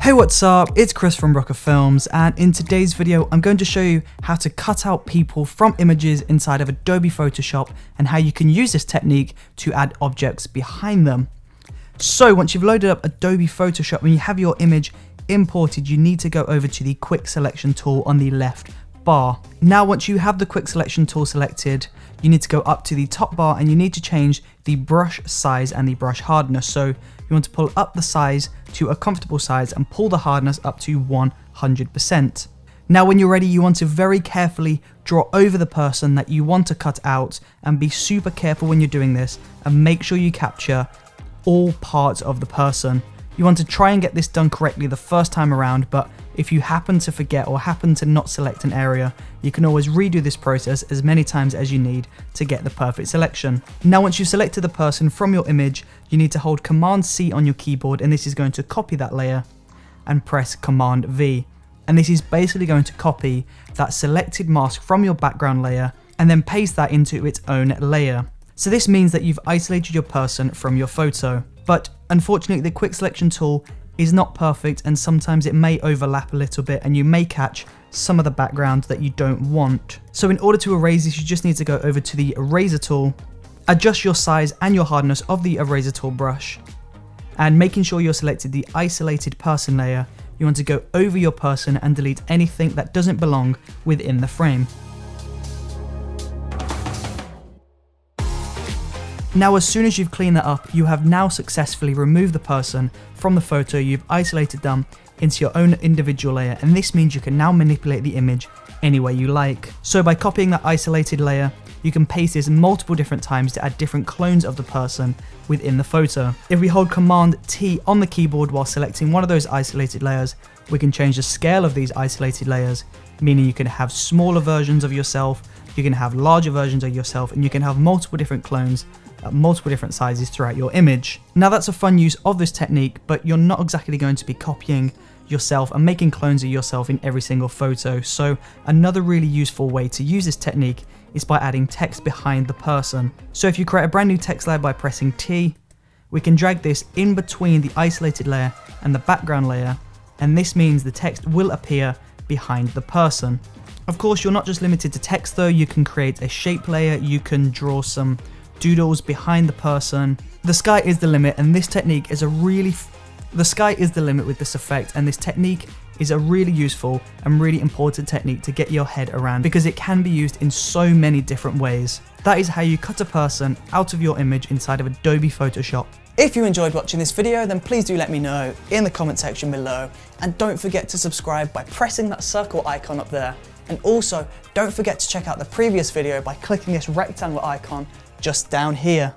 Hey, what's up? It's Chris from Brooker Films, and in today's video I'm going to show you how to cut out people from images inside of Adobe Photoshop and how you can use this technique to add objects behind them. So once you've loaded up Adobe Photoshop and you have your image imported, you need to go over to the quick selection tool on the left bar. Now once you have the quick selection tool selected, you need to go up to the top bar and you need to change the brush size and the brush hardness. So you want to pull up the size to a comfortable size and pull the hardness up to 100%. Now when you're ready, you want to very carefully draw over the person that you want to cut out, and be super careful when you're doing this and make sure you capture all parts of the person. You want to try and get this done correctly the first time around, but if you happen to forget or happen to not select an area, you can always redo this process as many times as you need to get the perfect selection. Now once you've selected the person from your image, you need to hold Command C on your keyboard, and this is going to copy that layer, and press Command V. And this is basically going to copy that selected mask from your background layer and then paste that into its own layer. So this means that you've isolated your person from your photo. But unfortunately, the quick selection tool is not perfect, and sometimes it may overlap a little bit and you may catch some of the background that you don't want. So in order to erase this, you just need to go over to the eraser tool, adjust your size and your hardness of the eraser tool brush, and making sure you're selected the isolated person layer, you want to go over your person and delete anything that doesn't belong within the frame. Now as soon as you've cleaned that up, you have now successfully removed the person from the photo. You've isolated them into your own individual layer, and this means you can now manipulate the image any way you like. So by copying that isolated layer, you can paste this multiple different times to add different clones of the person within the photo. If we hold Command T on the keyboard while selecting one of those isolated layers, we can change the scale of these isolated layers, meaning you can have smaller versions of yourself, you can have larger versions of yourself, and you can have multiple different clones at multiple different sizes throughout your image. Now that's a fun use of this technique, but you're not exactly going to be copying yourself and making clones of yourself in every single photo. So another really useful way to use this technique is by adding text behind the person. So if you create a brand new text layer by pressing T, we can drag this in between the isolated layer and the background layer, and this means the text will appear behind the person. Of course, you're not just limited to text though. You can create a shape layer, you can draw some doodles behind the person. The sky is the limit, and this technique is the sky is the limit with this effect, and this technique is a really useful and really important technique to get your head around because it can be used in so many different ways. That is how you cut a person out of your image inside of Adobe Photoshop. If you enjoyed watching this video, then please do let me know in the comment section below, and don't forget to subscribe by pressing that circle icon up there. And also, don't forget to check out the previous video by clicking this rectangle icon just down here.